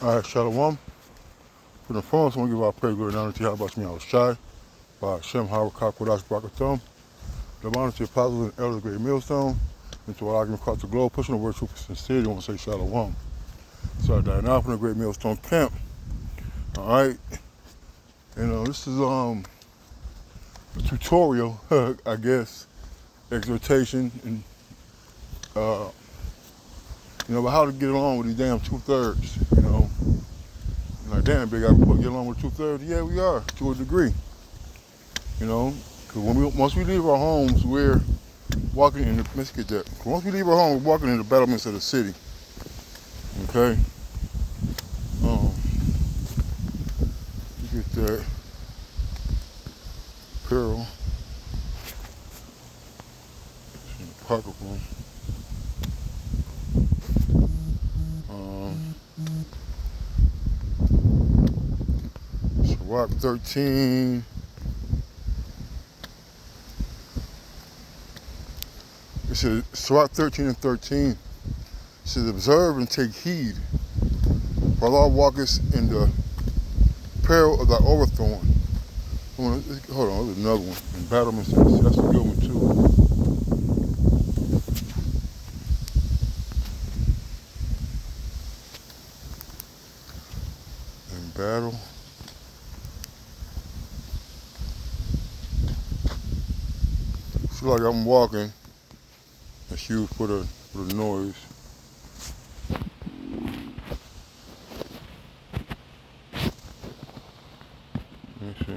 All right, Shalom. For the first, I want to give our praise, glory, and honor to Yahweh Shai Shai, by Shem Howard Kodash Barakathum, the honor to the apostles and elders of the great millstone, and to all argument across the globe, pushing the word truth and sincerity. I want to say Shalom. So I died now from the great millstone camp. All right, and this is a tutorial, I guess, exhortation, and about how to get along with these damn 2/3. Like, damn, big, I get along with 2/3. Yeah, we are to a degree. Because once we leave our homes, we're walking in the, let's get that. Once we leave our home, we're walking in the battlements of the city. Okay? You get that. Apparel. It's in the pocket room. Sirach 13. It says, Sirach 13 and 13. It says, observe and take heed, for thou walkest in the peril of thy overthrowing. Hold on, there's another one. Embattlements, that's a good one too. In battle. It's like I'm walking. Excuse for the noise. Let me see.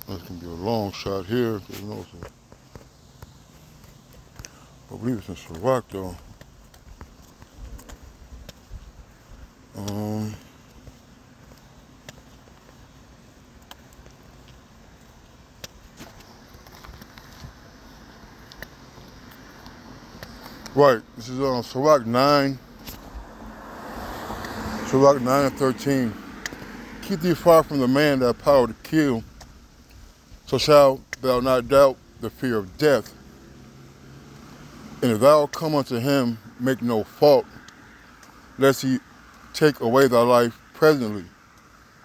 This can be a long shot here. I believe it's in Sirach though. Right, this is on Sirach 9. Sirach 9 and 13. Keep thee far from the man that hath power to kill, so shalt thou not doubt the fear of death. And if thou come unto him, make no fault, lest he take away thy life presently.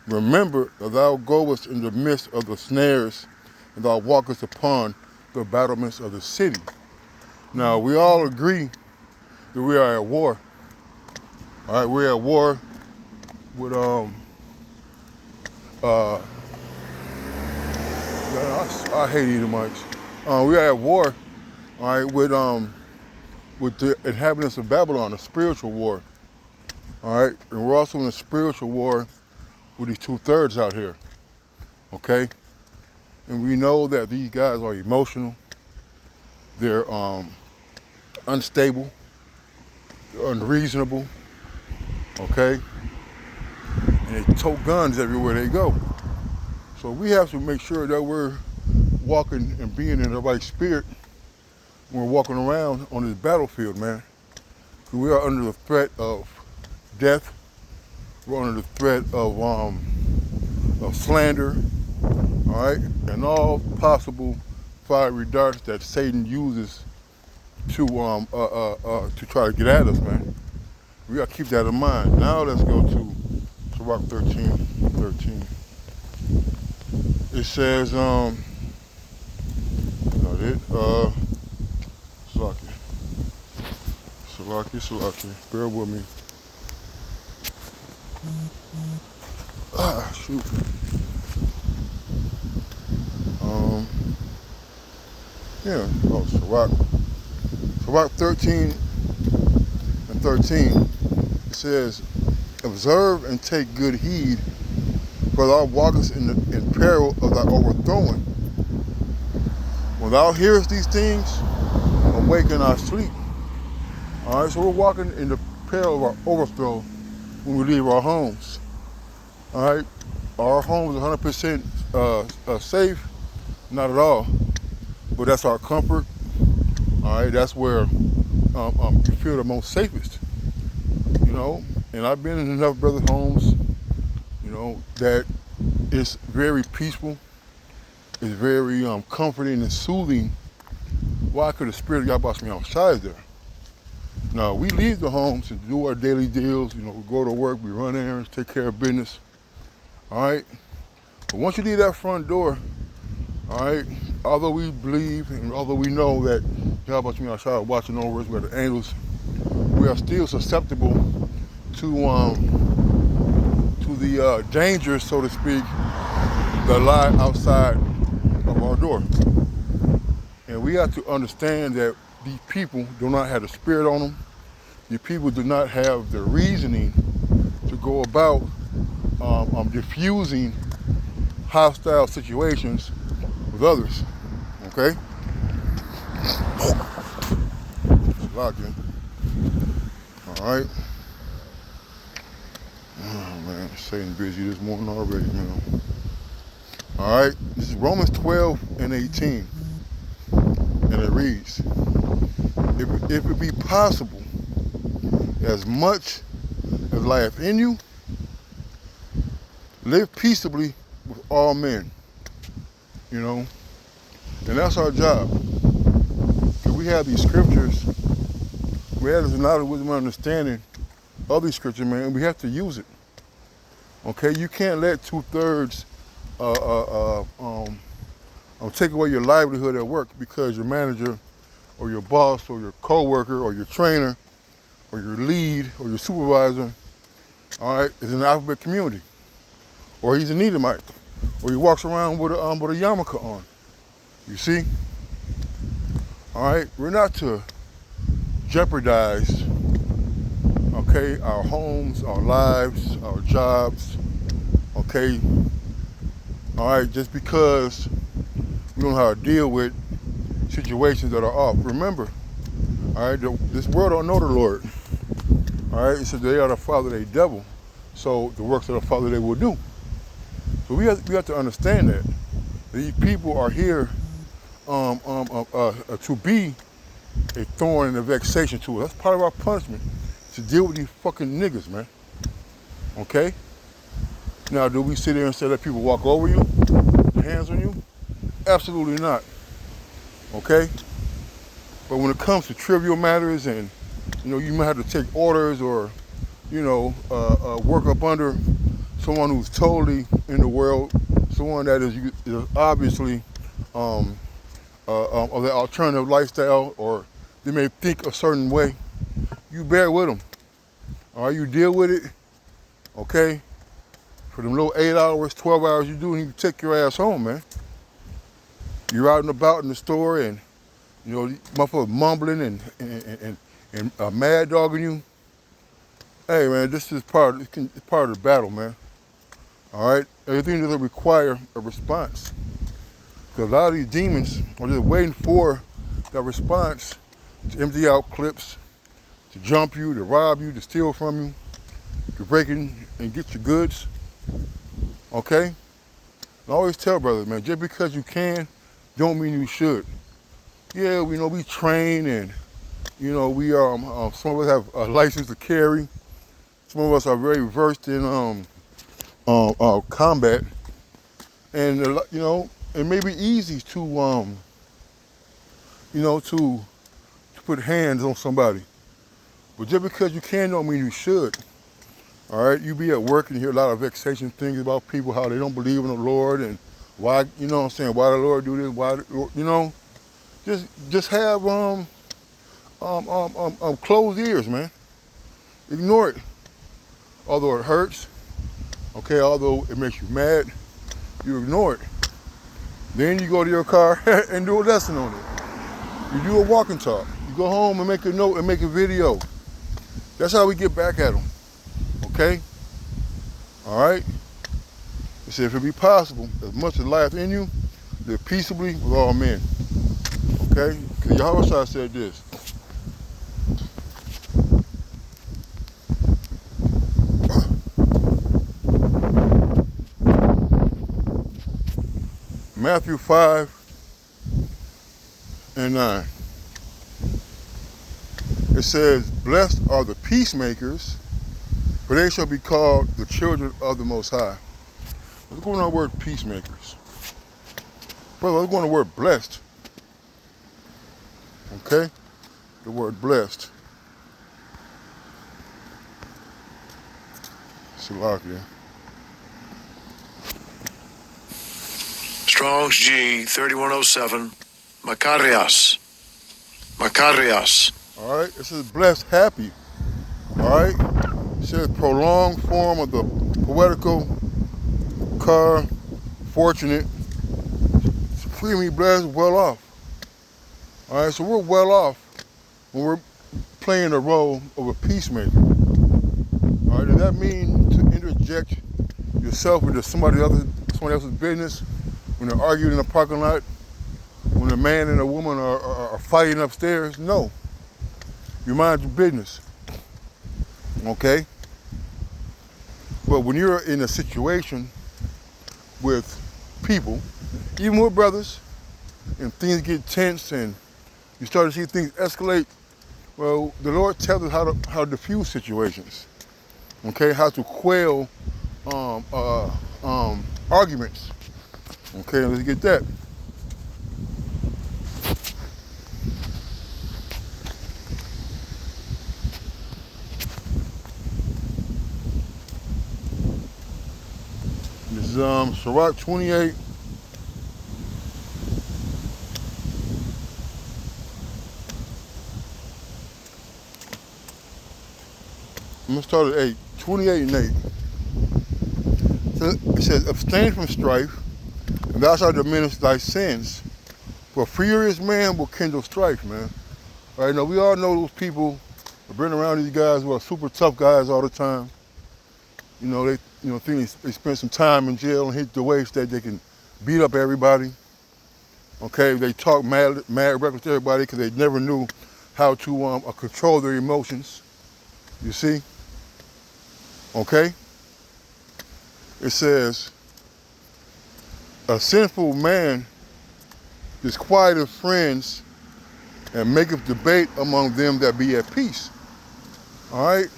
Remember that thou goest in the midst of the snares, and thou walkest upon the battlements of the city. Now, we all agree that we are at war. All right, we're at war with, I hate eating mics. We are at war, all right, with the inhabitants of Babylon, a spiritual war. All right, and we're also in a spiritual war with these 2/3 out here, okay? And we know that these guys are emotional, they're unstable, they're unreasonable, okay? And they tote guns everywhere they go. So we have to make sure that we're walking and being in the right spirit when we're walking around on this battlefield, man. We are under the threat of death. We're under the threat of slander, all right, and all possible fiery darts that Satan uses to try to get at us, man. We gotta keep that in mind. Now let's go to Sirach 13. It says, not it, Salaki, bear with me. Shoot. Sirach 13 and 13. It says, observe and take good heed, for thou walkest in peril of thy overthrowing. When thou hearest these things, awaken our sleep. All right, so we're walking in the peril of our overthrow when we leave our homes. All right, our home is 100% safe, not at all, but that's our comfort. All right, that's where you feel the most safest, And I've been in enough brothers' homes, that it's very peaceful, it's very comforting and soothing. Why? Because the Spirit of Yahweh Shai is there. Now, we leave the homes to do our daily deals. You know, we go to work, we run errands, take care of business. All right? But once you leave that front door, all right, although we believe and although we know that Yahweh Shah watching over us, we are the angels, we are still susceptible to the dangers, so to speak, that lie outside of our door. And we have to understand that these people do not have the spirit on them. These people do not have the reasoning to go about diffusing hostile situations with others. Okay? Locked in. All right. Oh man, Satan busy this morning already, man. All right. This is Romans 12 and 18, and it reads: If it be possible, as much as lieth in you, live peaceably with all men. You know, and that's our job. Because we have these scriptures, we have this knowledge, wisdom, and understanding of these scriptures, man, and we have to use it. Okay, you can't let 2/3 take away your livelihood at work because your manager or your boss or your coworker or your trainer or your lead or your supervisor, all right, is in the alphabet community, or he's an Edomite, or he walks around with a yarmulke on. You see? All right, we're not to jeopardize, okay, our homes, our lives, our jobs, okay, all right, just because we don't know how to deal with situations that are off. Remember, all right, this world don't know the Lord. All right, it says they are the father they devil, so the works of the father they will do. So we have to understand that these people are here to be a thorn and a vexation to us. That's part of our punishment, to deal with these fucking niggas, man. Okay? Now, do we sit there and say let people walk over you, put hands on you? Absolutely not. Okay? But when it comes to trivial matters and, you know, you might have to take orders or, you know, work up under someone who's totally in the world, someone that is obviously of the alternative lifestyle, or they may think a certain way, you bear with them. All right, you deal with it, okay? For them little 8 hours, 12 hours you do, and you take your ass home, man. You're out and about in the store, and you know, motherfuckers mumbling and mad dogging you. Hey, man, this is part of the battle, man. All right, everything doesn't require a response. Because a lot of these demons are just waiting for that response to empty out clips, to jump you, to rob you, to steal from you, to break in and get your goods. Okay? I always tell brothers, man, just because you can, don't mean you should. Yeah, we know we train, and you know we some of us have a license to carry. Some of us are very versed in combat, and you know, it may be easy to you know, to put hands on somebody, but just because you can don't mean you should. All right, you be at work and you hear a lot of vexation things about people, how they don't believe in the Lord, and why, you know what I'm saying, why the Lord do this, why, you know, just have closed ears, man. Ignore it. Although it hurts, okay, although it makes you mad, you ignore it. Then you go to your car and do a lesson on it. You do a walk and talk. You go home and make a note and make a video. That's how we get back at them. Okay? All right? It said, if it be possible, as much as life in you, live peaceably with all men. Okay? Because Yahweh said this. Matthew 5 and 9. It says, blessed are the peacemakers, for they shall be called the children of the Most High. Let's go on the word peacemakers. Brother, let's go on the word blessed. Okay? The word blessed. Salakia. Strong's G 3107. Makarios. Makarios. All right, this is blessed, happy. All right, it says prolonged form of the poetical car, fortunate, supremely blessed, well off. All right, so we're well off when we're playing the role of a peacemaker. All right, does that mean to interject yourself into somebody else's business when they're arguing in a parking lot, when a man and a woman are fighting upstairs? No. You mind your business, okay? But when you're in a situation with people, even with brothers, and things get tense and you start to see things escalate, well, the Lord tells us how to diffuse situations, okay? How to quell arguments, okay? Let's get that. This is Sirach 28. I'm gonna start at 8. 28 and 8. So it says, abstain from strife, and thou shalt diminish thy sins. For a furious man will kindle strife, man. All right, now we all know those people who've been around these guys who are super tough guys all the time. You know, they think they spend some time in jail and hit the waist that they can beat up everybody. Okay, they talk mad reckless to everybody because they never knew how to control their emotions. You see? Okay? It says, a sinful man disquieteth friends and maketh debate among them that be at peace. All right?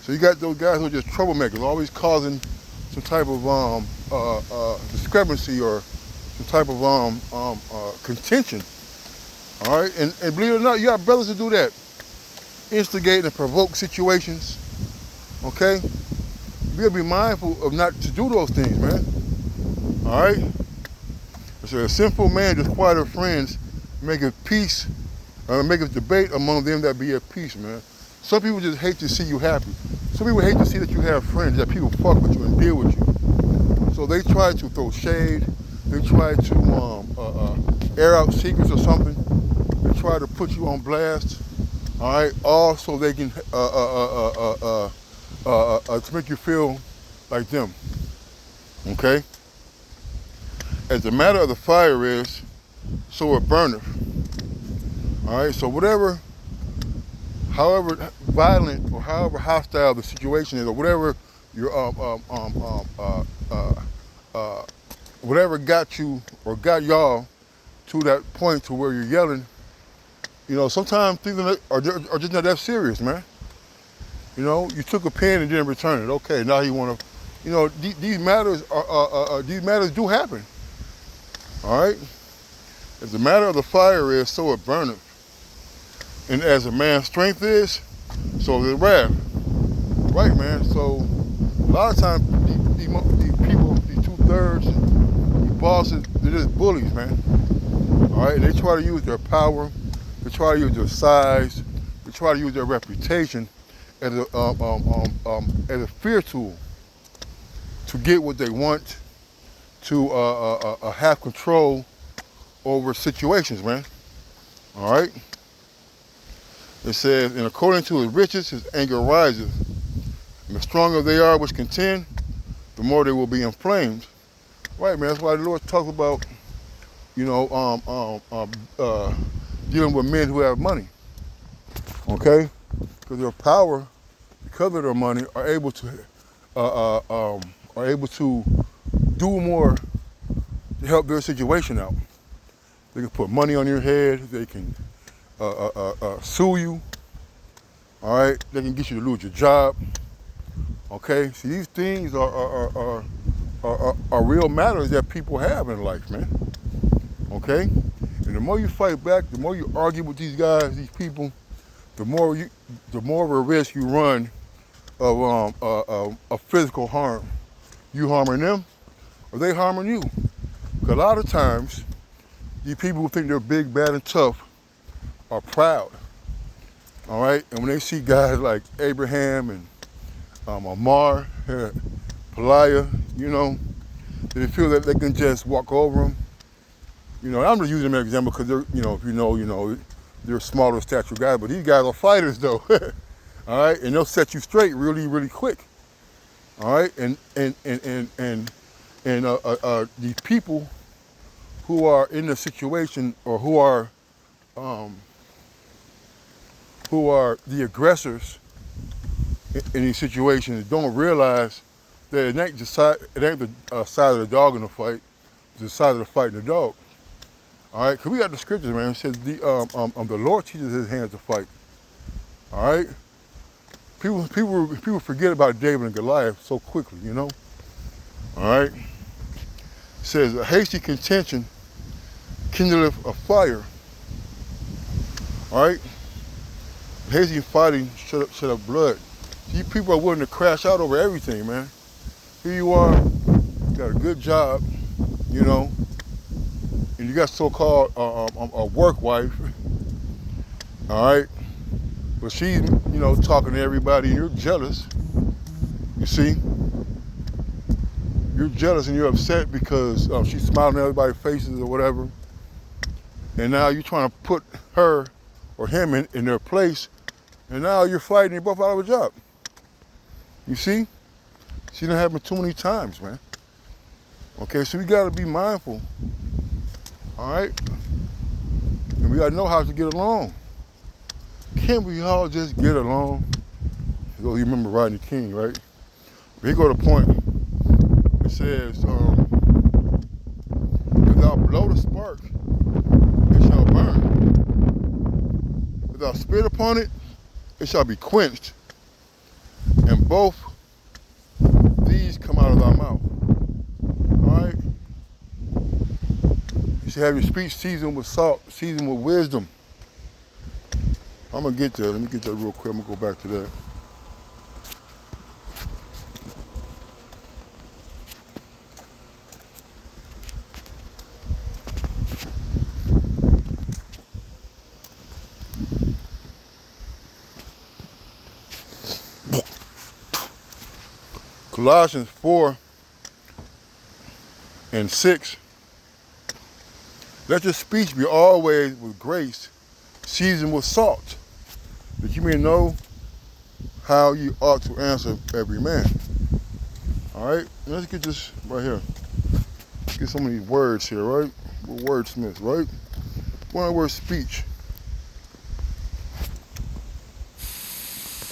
So you got those guys who are just troublemakers, always causing some type of discrepancy or some type of contention. All right? And believe it or not, you got brothers who do that. Instigate and provoke situations. Okay? We gotta be mindful of not to do those things, man. All right? So a sinful man disquieteth friends, maketh peace, maketh debate among them that be at peace, man. Some people just hate to see you happy. Some people hate to see that you have friends, that people fuck with you and deal with you. So they try to throw shade. They try to air out secrets or something. They try to put you on blast. All right, all so they can to make you feel like them. Okay. As the matter of the fire is, so it burneth. All right. So however violent or however hostile the situation is, or whatever your whatever got you or got y'all to that point to where you're yelling, you know, sometimes things are just not that serious, man. You know, you took a pen and didn't return it. Okay, now you want to, you know, these matters do happen. All right. As the matter of the fire is, so it burneth. And as a man's strength is, so is wrath. Right, man. So a lot of times these people, these 2/3, these bosses, they're just bullies, man. All right. They try to use their power. They try to use their size. They try to use their reputation as a fear tool to get what they want, to have control over situations, man. All right. It says, and according to his riches, his anger rises. And the stronger they are which contend, the more they will be inflamed. Right, man. That's why the Lord talks about, you know, dealing with men who have money. Okay, because their power, because of their money, are able to do more to help their situation out. They can put money on your head. They can sue you. All right, they can get you to lose your job. Okay, see, these things are real matters that people have in life, man. Okay, and the more you fight back, the more you argue with these guys, these people, the more of a risk you run of physical harm. You harming them, or they harming you. Because a lot of times, these people who think they're big, bad, and tough are proud. All right, and when they see guys like Abraham and Amar, Peliah, they feel that they can just walk over them. I'm just using them as an example because they're, they're smaller stature guys, but these guys are fighters though. All right, and they'll set you straight really, really quick. All right, and the people who are in the situation or who are the aggressors in these situations don't realize that it ain't the side of the dog in the fight, it's the side of the fight in the dog. All right, because we got the scriptures, man. It says the Lord teaches his hands to fight. All right, people forget about David and Goliath so quickly, All right, it says a hasty contention kindleth a fire. All right, hasty fighting shut up blood. These people are willing to crash out over everything, man. Here you are, you got a good job, and you got so-called a work wife, all right? But she's, talking to everybody, and you're jealous. You see? You're jealous and you're upset because she's smiling in everybody's faces or whatever. And now you're trying to put her or him in their place, and now you're fighting, you're both out of a job. You see? See that happen too many times, man. Okay, so we gotta be mindful. All right? And we gotta know how to get along. Can't we all just get along? You remember Rodney King, right? Here go the point. It says, if thou blow the spark, it shall burn. If thou spit upon it, it shall be quenched. And both these come out of thy mouth. All right? You should have your speech seasoned with salt, seasoned with wisdom. I'm going to get there. Let me get that real quick. I'm going to go back to that. Colossians 4:6. Let your speech be always with grace, seasoned with salt, that you may know how you ought to answer every man. All right, let's get this right here. Let's get some of these words here, right? We're wordsmiths, right? One word speech.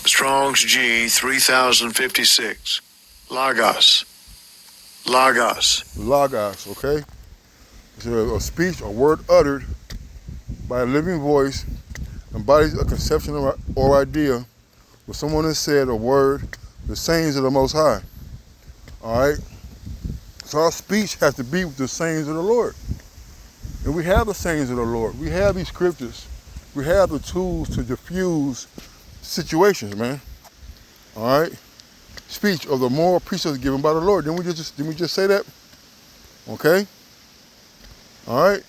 Strong's G 3056. Logos. Logos. Logos, okay? It's a speech, a word uttered by a living voice, embodies a conception or idea where someone has said a word, the sayings of the Most High. All right? So our speech has to be with the sayings of the Lord. And we have the sayings of the Lord. We have these scriptures. We have the tools to diffuse situations, man. All right? Speech of the moral precepts given by the Lord. Didn't we just say that? Okay? All right?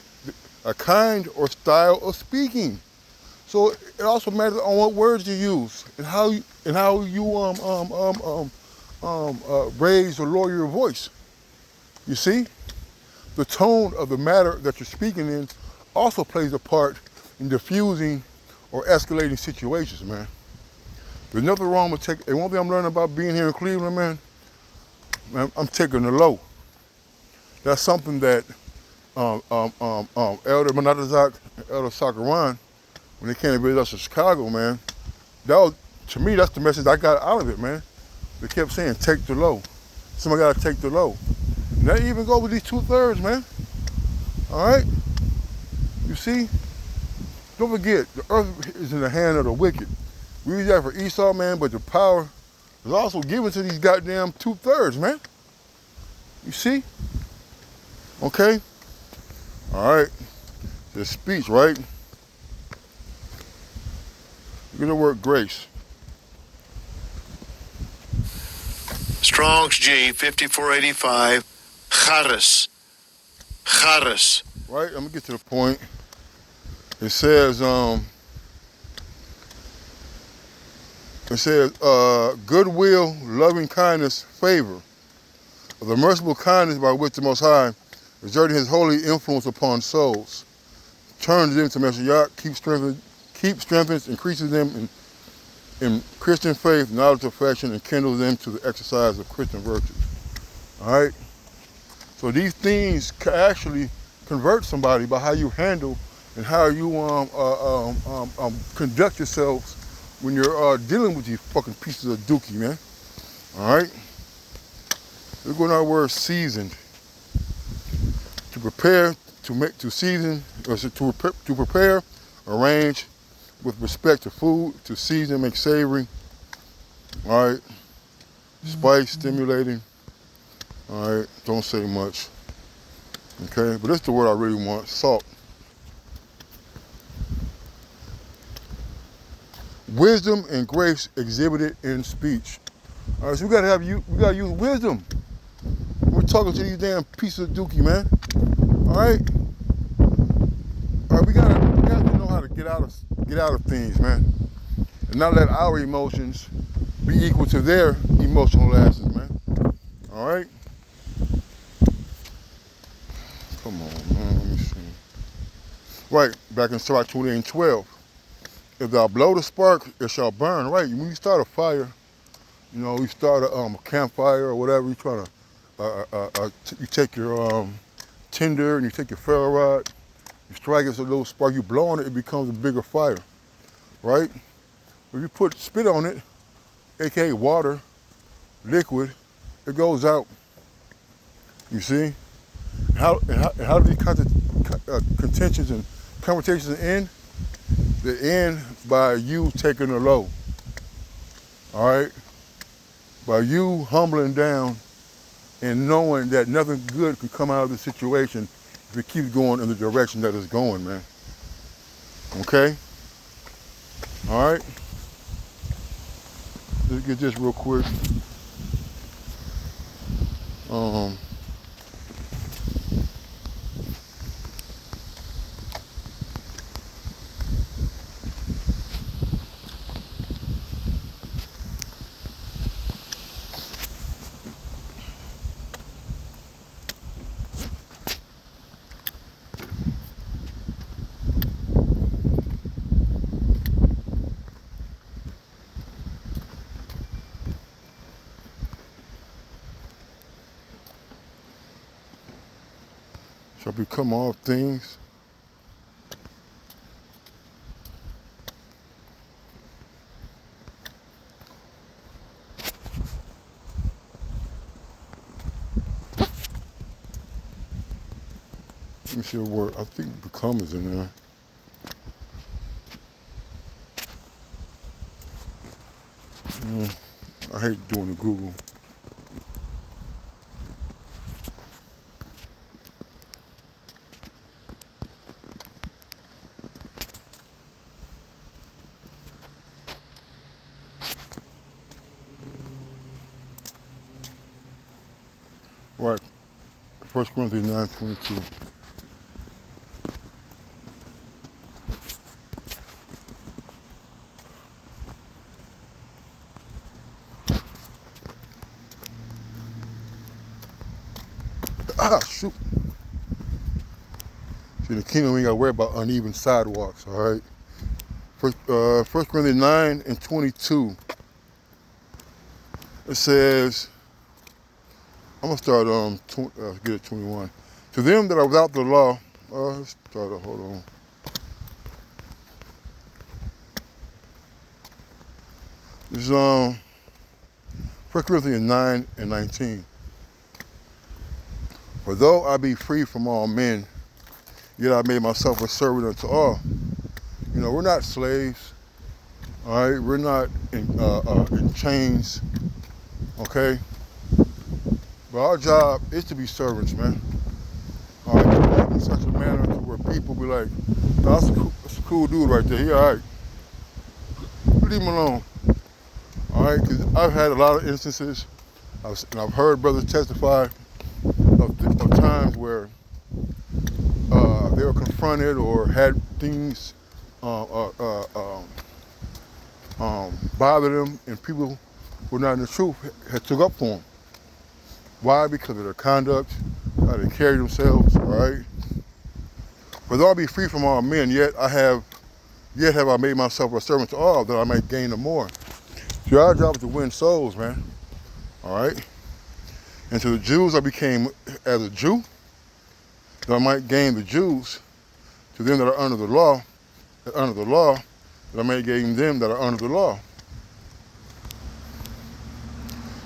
A kind or style of speaking. So it also matters on what words you use and how you raise or lower your voice. You see? The tone of the matter that you're speaking in also plays a part in diffusing or escalating situations, man. There's nothing wrong with taking, and one thing I'm learning about being here in Cleveland, man, I'm taking the low. That's something that Elder Manatazak, Elder Sakaran, when they came to visit us in Chicago, man, to me, that's the message I got out of it, man. They kept saying, take the low. Somebody gotta take the low. And that even go with these 2/3, man. All right? You see? Don't forget, the earth is in the hand of the wicked. We use that for Esau, man, but the power is also given to these goddamn 2/3, man. You see? Okay? All right. The speech, right? Look at the word grace. Strong's G 5485. Charis. Charis. Right? I'm gonna get to the point. It says, goodwill, loving kindness, favor. The merciful kindness by which the Most High, exerting his holy influence upon souls, turns them to Messiah, keeps strengthens, increases them in Christian faith, knowledge, affection, and kindles them to the exercise of Christian virtues. All right? So these things can actually convert somebody by how you handle and how you conduct yourselves when you're dealing with these fucking pieces of dookie, man. All right? Look at our word seasoned. To prepare, to season, or to prepare, arrange with respect to food, to season, make savory. All right? Spice, stimulating. All right? Don't say much. Okay? But that's the word I really want, salt. Wisdom and grace exhibited in speech. All right, so we gotta use wisdom. We're talking to these damn pieces of dookie, man. All right, we gotta know how to get out of things, man, and not let our emotions be equal to their emotional asses, man. All right. Come on, man. Let me see. Right, back in Sirach 28:12. If thou blow the spark, it shall burn. Right, when you start a fire, you start a campfire or whatever. You try to, you take your tinder and you take your ferro rod, you strike it so a little spark. You blow on it, it becomes a bigger fire. Right? If you put spit on it, aka water, liquid, it goes out. You see? How do these contentions and conversations end? They end by you taking the low. All right? By you humbling down and knowing that nothing good can come out of the situation if it keeps going in the direction that it's going, man. Okay? All right? Let's get this real quick. Shall become all things. Let me see a word. I think become is in there. I hate doing the Google. Right. 1 Corinthians 9:22. Shoot. See, in the kingdom, we ain't got to worry about uneven sidewalks, all right? First Corinthians 9:22. It says, I'm going to start get it 21. To them that are without the law, let's start, hold on. This is 1 Corinthians 9:19. For though I be free from all men, yet I made myself a servant unto all. We're not slaves, all right? We're not in chains, okay? But our job is to be servants, man. All right, to act in such a manner to where people be like, no, that's a cool dude right there. He all right. Leave him alone. All right, because I've had a lot of instances And I've heard brothers testify of times where they were confronted or had things uh, uh, uh, um, bother them, and people who were not in the truth had took up for them. Why? Because of their conduct, how they carry themselves, all right? But I'll be free from all men, yet have I made myself a servant to all, that I might gain the more. So our job is to win souls, man, all right? And to the Jews I became as a Jew, that I might gain the Jews. To them that are under the law, that I may gain them that are under the law.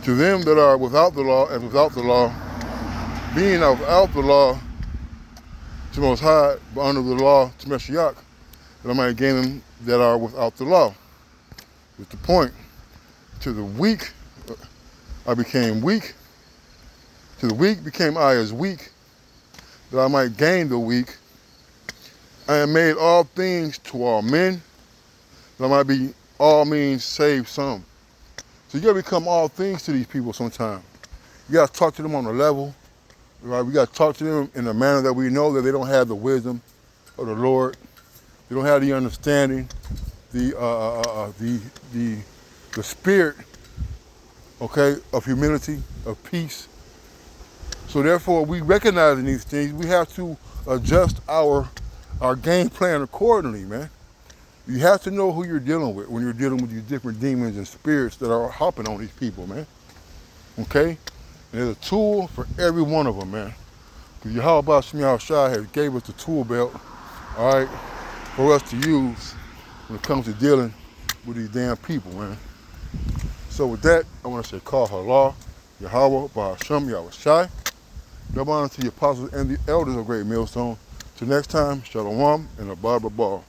To them that are without the law, as without the law, being without the law to Most High, but under the law to Mashiach, that I might gain them that are without the law. With the point. To the weak I became weak. To the weak became I as weak, that I might gain the weak. I am made all things to all men, that I might be all means save some. So you gotta become all things to these people sometime. You gotta talk to them on a level, right? We gotta talk to them in a manner that we know that they don't have the wisdom of the Lord. They don't have the understanding, the spirit, okay, of humility, of peace. So therefore, we recognizing these things, we have to adjust our game plan accordingly, man. You have to know who you're dealing with when you're dealing with these different demons and spirits that are hopping on these people, man. Okay? And there's a tool for every one of them, man. Because Yahweh Shemiah Shai has gave us the tool belt, all right, for us to use when it comes to dealing with these damn people, man. So with that, I want to say, call Halal, Yahweh, Ba'ashem, Yahweh Shai. Double honor to the apostles and the elders of Great Millstone. Till next time, Shalom and a Baba Ball.